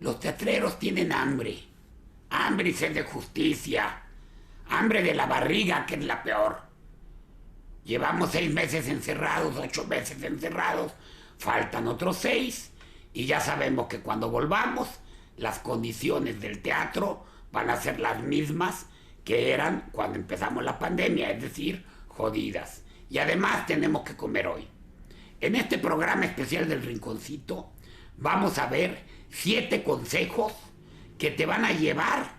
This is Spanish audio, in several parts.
Los teatreros tienen hambre. Hambre y sed de justicia. Hambre de la barriga, que es la peor. Llevamos 6 meses encerrados, 8 meses encerrados. Faltan otros 6. Y ya sabemos que cuando volvamos, las condiciones del teatro van a ser las mismas que eran cuando empezamos la pandemia, es decir, jodidas. Y además tenemos que comer hoy. En este programa especial del Rinconcito vamos a ver 7 consejos que te van a llevar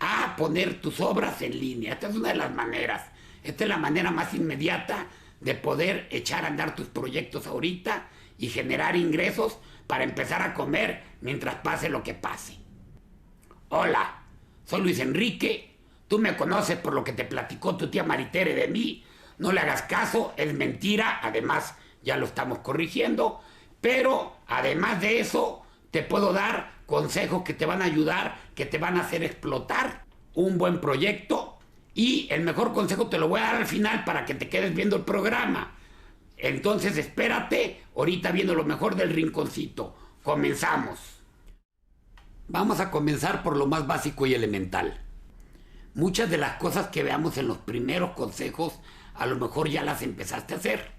a poner tus obras en línea. Esta es una de las maneras. Esta es la manera más inmediata de poder echar a andar tus proyectos ahorita y generar ingresos para empezar a comer mientras pase lo que pase. Hola, soy Luis Enrique. Tú me conoces por lo que te platicó tu tía Maritere de mí. No le hagas caso, es mentira. Además, ya lo estamos corrigiendo. Pero, además de eso, te puedo dar consejos que te van a ayudar, que te van a hacer explotar un buen proyecto. Y el mejor consejo te lo voy a dar al final para que te quedes viendo el programa. Entonces, espérate, ahorita viendo lo mejor del Rinconcito. Comenzamos. Vamos a comenzar por lo más básico y elemental. Muchas de las cosas que veamos en los primeros consejos, a lo mejor ya las empezaste a hacer.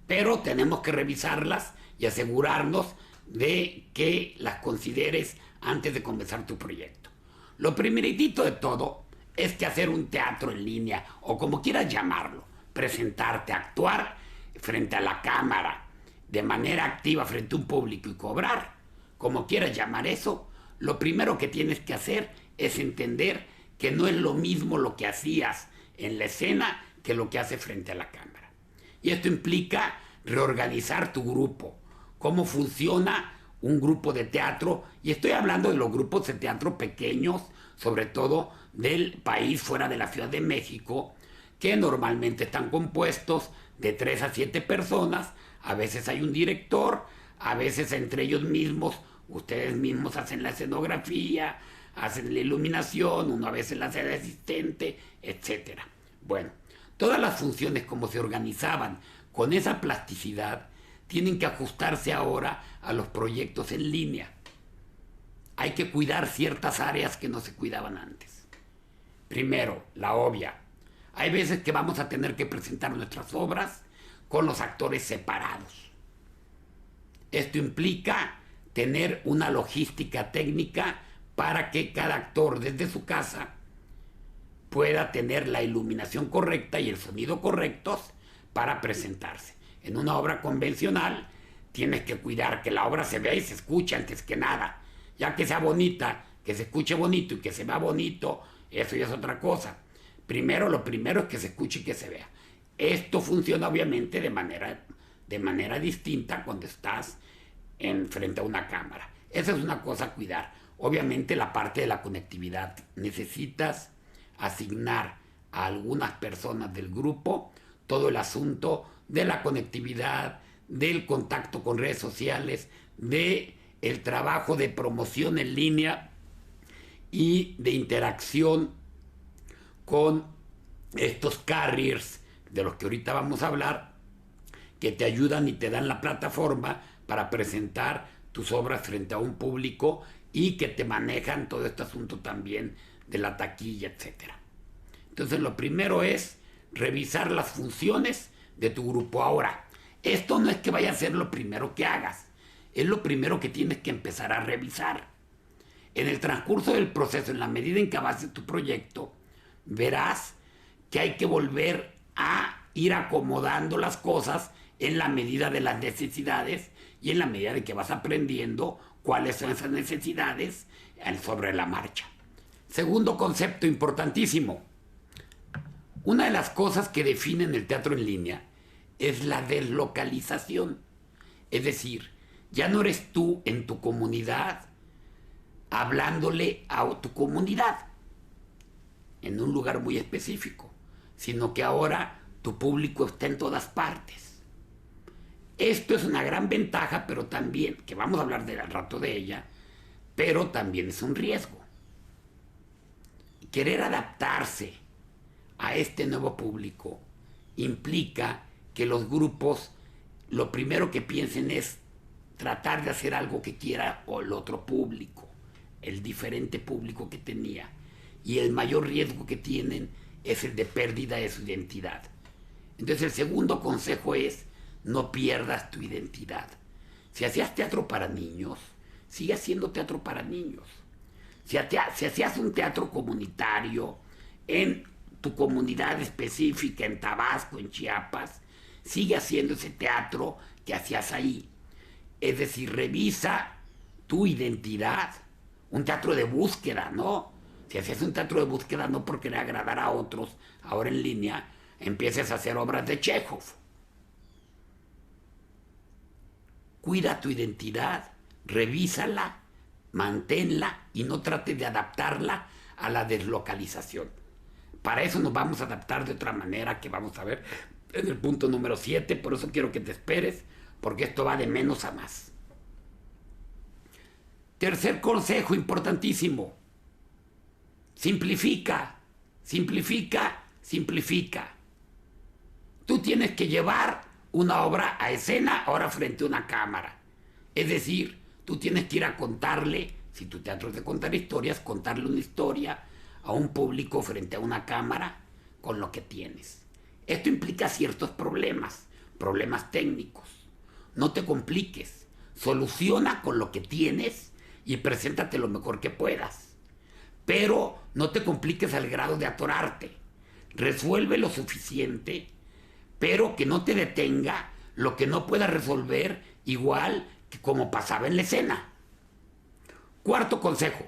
Pero tenemos que revisarlas y asegurarnos de que las consideres antes de comenzar tu proyecto. Lo primeritito de todo es que hacer un teatro en línea, o como quieras llamarlo, presentarte, actuar frente a la cámara, de manera activa frente a un público y cobrar, como quieras llamar eso, lo primero que tienes que hacer es entender que no es lo mismo lo que hacías en la escena que lo que haces frente a la cámara. Y esto implica reorganizar tu grupo, cómo funciona un grupo de teatro, y estoy hablando de los grupos de teatro pequeños, sobre todo del país fuera de la Ciudad de México, que normalmente están compuestos de 3 a 7 personas, a veces hay un director, a veces entre ellos mismos, ustedes mismos hacen la escenografía, hacen la iluminación, uno a veces la hace de asistente, etc. Bueno, todas las funciones como se organizaban con esa plasticidad tienen que ajustarse ahora a los proyectos en línea. Hay que cuidar ciertas áreas que no se cuidaban antes. Primero, la obvia. Hay veces que vamos a tener que presentar nuestras obras con los actores separados. Esto implica tener una logística técnica para que cada actor desde su casa pueda tener la iluminación correcta y el sonido correctos para presentarse. En una obra convencional tienes que cuidar que la obra se vea y se escuche antes que nada. Ya que sea bonita, que se escuche bonito y que se vea bonito, eso ya es otra cosa. Lo primero es que se escuche y que se vea. Esto funciona obviamente de manera distinta cuando estás frente a una cámara. Esa es una cosa a cuidar. Obviamente la parte de la conectividad. Necesitas asignar a algunas personas del grupo todo el asunto de la conectividad, del contacto con redes sociales, del trabajo de promoción en línea y de interacción con estos carriers de los que ahorita vamos a hablar, que te ayudan y te dan la plataforma para presentar tus obras frente a un público y que te manejan todo este asunto también de la taquilla, etc. Entonces lo primero es revisar las funciones de tu grupo. Ahora, esto no es que vaya a ser lo primero que hagas, es lo primero que tienes que empezar a revisar. En el transcurso del proceso, en la medida en que avances tu proyecto, verás que hay que volver a ir acomodando las cosas en la medida de las necesidades y en la medida de que vas aprendiendo cuáles son esas necesidades sobre la marcha. Segundo concepto importantísimo. Una de las cosas que definen el teatro en línea es la deslocalización. Es decir, ya no eres tú en tu comunidad hablándole a tu comunidad en un lugar muy específico, sino que ahora tu público está en todas partes. Esto es una gran ventaja, pero también, que vamos a hablar al rato de ella, pero también es un riesgo. Querer adaptarse a este nuevo público implica que los grupos lo primero que piensen es tratar de hacer algo que quiera o el otro público, el diferente público que tenía. Y el mayor riesgo que tienen es el de pérdida de su identidad. Entonces el segundo consejo es: no pierdas tu identidad. Si hacías teatro para niños, sigue haciendo teatro para niños. Si hacías un teatro comunitario en tu comunidad específica, en Tabasco, en Chiapas, sigue haciendo ese teatro que hacías ahí. Es decir, revisa tu identidad. Un teatro de búsqueda, ¿no? Si hacías un teatro de búsqueda no por querer agradar a otros, ahora en línea, empieces a hacer obras de Chekhov. Cuida tu identidad, revísala, manténla y no trates de adaptarla a la deslocalización. Para eso nos vamos a adaptar de otra manera que vamos a ver en el punto número 7, por eso quiero que te esperes, porque esto va de menos a más. Tercer consejo importantísimo: simplifica, simplifica, simplifica. Tú tienes que llevar una obra a escena ahora frente a una cámara. Es decir, tú tienes que ir a contarle, si tu teatro es de contar historias, contarle una historia a un público frente a una cámara con lo que tienes. Esto implica ciertos problemas técnicos. No te compliques, soluciona con lo que tienes y preséntate lo mejor que puedas. Pero no te compliques al grado de atorarte. Resuelve lo suficiente, pero que no te detenga lo que no puedas resolver, igual que como pasaba en la escena. Cuarto consejo: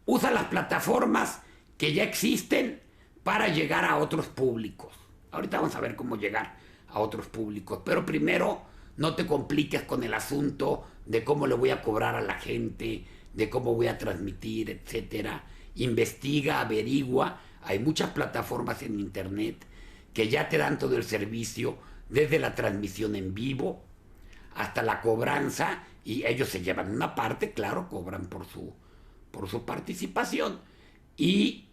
usa las plataformas que ya existen para llegar a otros públicos. Ahorita vamos a ver cómo llegar a otros públicos, pero primero no te compliques con el asunto de cómo le voy a cobrar a la gente, de cómo voy a transmitir, etcétera. Investiga, averigua. Hay muchas plataformas en internet que ya te dan todo el servicio, desde la transmisión en vivo hasta la cobranza, y ellos se llevan una parte, claro, cobran por su participación y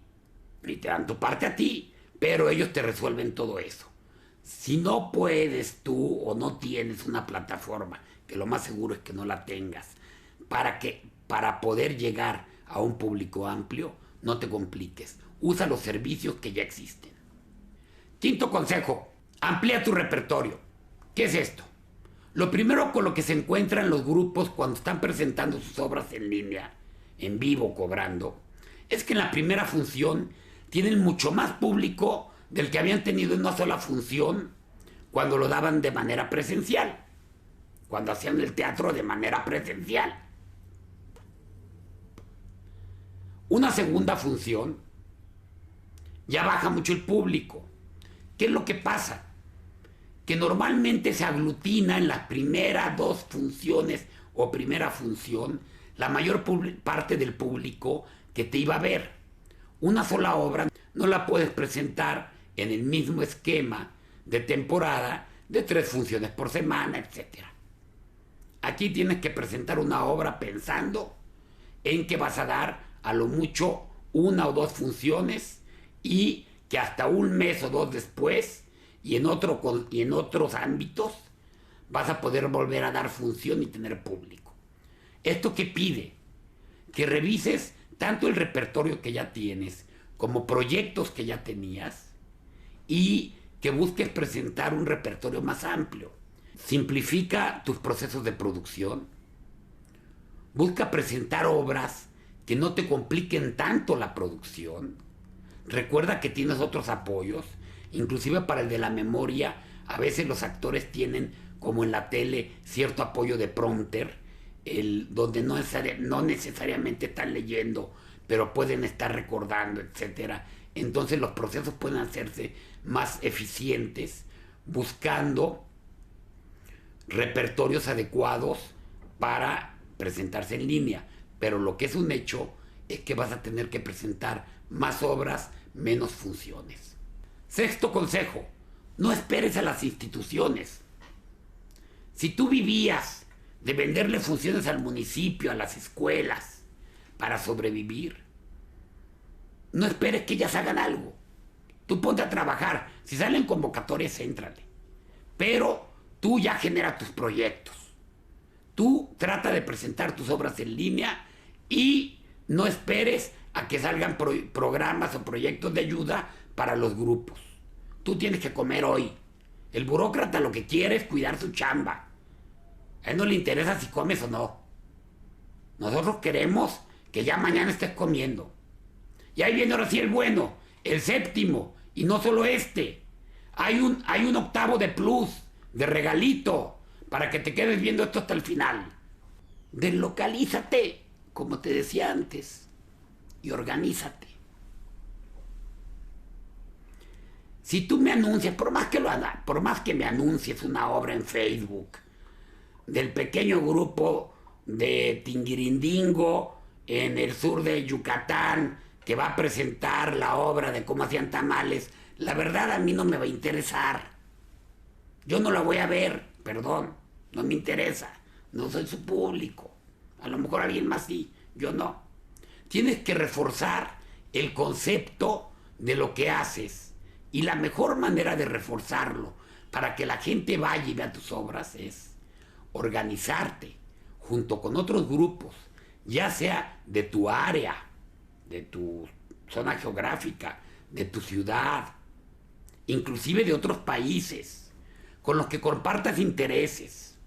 te dan tu parte a ti, pero ellos te resuelven todo eso. Si no puedes tú o no tienes una plataforma, que lo más seguro es que no la tengas, para poder llegar a un público amplio, no te compliques. Usa los servicios que ya existen. Quinto consejo: amplía tu repertorio. ¿Qué es esto? Lo primero con lo que se encuentran los grupos cuando están presentando sus obras en línea, en vivo, cobrando, es que en la primera función tienen mucho más público del que habían tenido en una sola función cuando lo daban de manera presencial, cuando hacían el teatro de manera presencial. Una segunda función ya baja mucho el público. ¿Qué es lo que pasa? Que normalmente se aglutina en las primeras dos funciones o primera función la mayor parte del público que te iba a ver. Una sola obra no la puedes presentar en el mismo esquema de temporada de 3 funciones por semana, etc. Aquí tienes que presentar una obra pensando en que vas a dar a lo mucho 1 o 2 funciones, y que hasta un mes o 2 después y en otros ámbitos vas a poder volver a dar función y tener público. ¿Esto qué pide? Que revises tanto el repertorio que ya tienes como proyectos que ya tenías, y que busques presentar un repertorio más amplio. Simplifica tus procesos de producción. Busca presentar obras que no te compliquen tanto la producción. Recuerda que tienes otros apoyos, inclusive para el de la memoria. A veces los actores tienen, como en la tele, cierto apoyo de prompter, donde no necesariamente están leyendo, pero pueden estar recordando, etc. Entonces los procesos pueden hacerse más eficientes buscando repertorios adecuados para presentarse en línea. Pero lo que es un hecho es que vas a tener que presentar más obras, menos funciones. Sexto consejo: no esperes a las instituciones. Si tú vivías de venderle funciones al municipio, a las escuelas, para sobrevivir, no esperes que ellas hagan algo. Tú ponte a trabajar. Si salen convocatorias, éntrale. Pero Tú ya generas tus proyectos. Tú trata de presentar tus obras en línea y no esperes a que salgan programas o proyectos de ayuda para los grupos. Tú tienes que comer hoy. El burócrata lo que quiere es cuidar su chamba. A él no le interesa si comes o no. Nosotros queremos que ya mañana estés comiendo. Y ahí viene ahora sí el bueno, el séptimo, y no solo este. Hay un octavo de plus, de regalito, para que te quedes viendo esto hasta el final. Deslocalízate, como te decía antes, y organízate. Si tú me anuncias, por más que me anuncies una obra en Facebook del pequeño grupo de Tinguirindingo en el sur de Yucatán, que va a presentar la obra de cómo hacían tamales, la verdad a mí no me va a interesar. Yo no la voy a ver, perdón, no me interesa, no soy su público. A lo mejor alguien más sí, yo no. Tienes que reforzar el concepto de lo que haces, y la mejor manera de reforzarlo para que la gente vaya y vea tus obras es organizarte junto con otros grupos, ya sea de tu área, de tu zona geográfica, de tu ciudad, inclusive de otros países, con los que compartas intereses.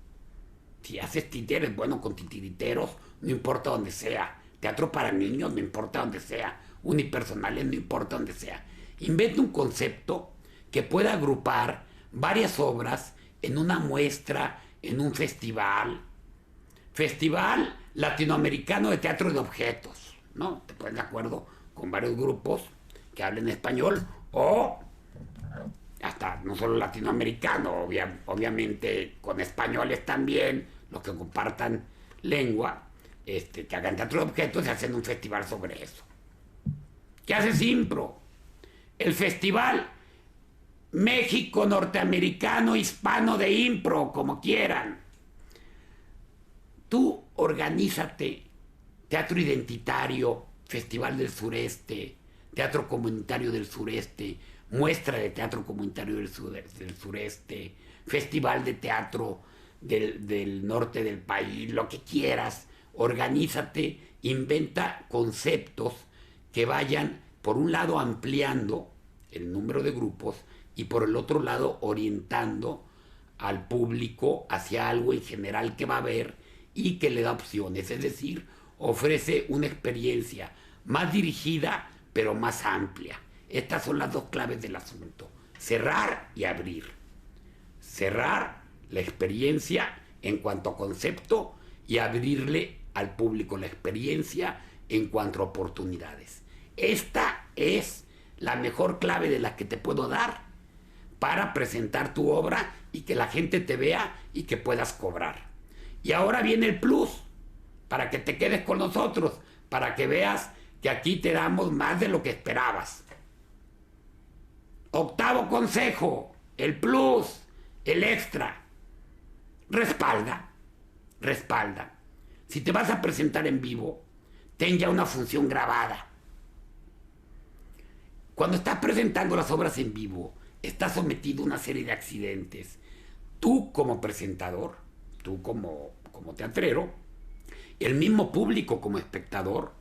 Si haces títeres, bueno, con titiriteros, no importa donde sea. Teatro para niños, no importa donde sea. Unipersonales, no importa donde sea. Inventa un concepto que pueda agrupar varias obras en una muestra, en un festival. Festival Latinoamericano de Teatro de Objetos, ¿no? Te pones de acuerdo con varios grupos que hablen español, o hasta no solo latinoamericano, obviamente con españoles también, los que compartan lengua, que hagan teatro de objetos y hacen un festival sobre eso. ¿Qué haces impro? El festival México Norteamericano Hispano de Impro, como quieran. Tú organízate, teatro identitario, Festival del Sureste, Teatro Comunitario del Sureste, Muestra de Teatro Comunitario del Sureste, Festival de Teatro del norte del país, lo que quieras. Organízate, inventa conceptos que vayan, por un lado, ampliando el número de grupos y por el otro lado, orientando al público hacia algo en general que va a ver y que le da opciones. Es decir, ofrece una experiencia más dirigida, pero más amplia. Estas son las dos claves del asunto: cerrar y abrir. Cerrar la experiencia en cuanto a concepto y abrirle al público la experiencia en cuanto a oportunidades. Esta es la mejor clave de la que te puedo dar para presentar tu obra y que la gente te vea y que puedas cobrar. Y ahora viene el plus, para que te quedes con nosotros, para que veas que aquí te damos más de lo que esperabas. Octavo consejo, el plus, el extra. Respalda. Si te vas a presentar en vivo, ten ya una función grabada. Cuando estás presentando las obras en vivo, estás sometido a una serie de accidentes. Tú como presentador, tú como teatrero, el mismo público como espectador,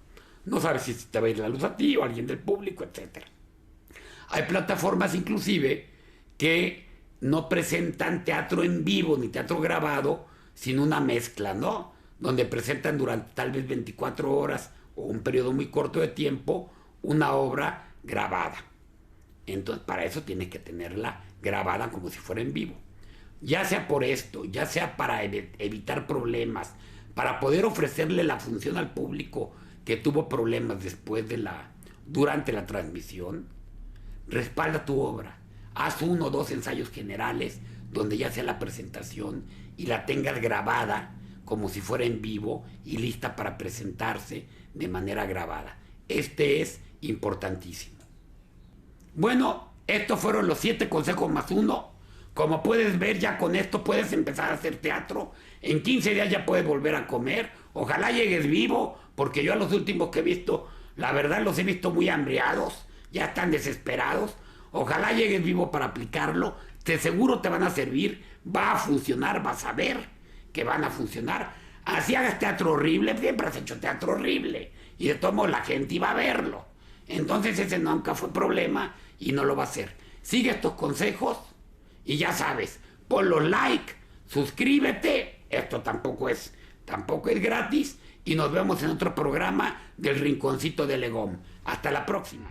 no sabes si te va a ir la luz a ti o a alguien del público, etc. Hay plataformas inclusive que no presentan teatro en vivo ni teatro grabado, sin una mezcla, ¿no? Donde presentan durante tal vez 24 horas o un periodo muy corto de tiempo una obra grabada. Entonces, para eso tienes que tenerla grabada como si fuera en vivo. Ya sea por esto, ya sea para evitar problemas, para poder ofrecerle la función al público que tuvo problemas durante la transmisión. Respalda tu obra. Haz 1 o 2 ensayos generales donde ya sea la presentación y la tengas grabada como si fuera en vivo y lista para presentarse de manera grabada. Este es importantísimo. Bueno, estos fueron los 7 consejos más 1. Como puedes ver, ya con esto puedes empezar a hacer teatro. En 15 días ya puedes volver a comer. Ojalá llegues vivo, porque yo a los últimos que he visto, la verdad los he visto muy hambriados, ya están desesperados. Ojalá llegues vivo para aplicarlo. Te seguro te van a servir. va a funcionar, vas a ver que van a funcionar. Así hagas teatro horrible, siempre has hecho teatro horrible. Y de todo modo la gente iba a verlo. Entonces ese nunca fue problema y no lo va a hacer. Sigue estos consejos y ya sabes, pon los like, suscríbete. Esto tampoco es gratis. Y nos vemos en otro programa del Rinconcito de Legón. Hasta la próxima.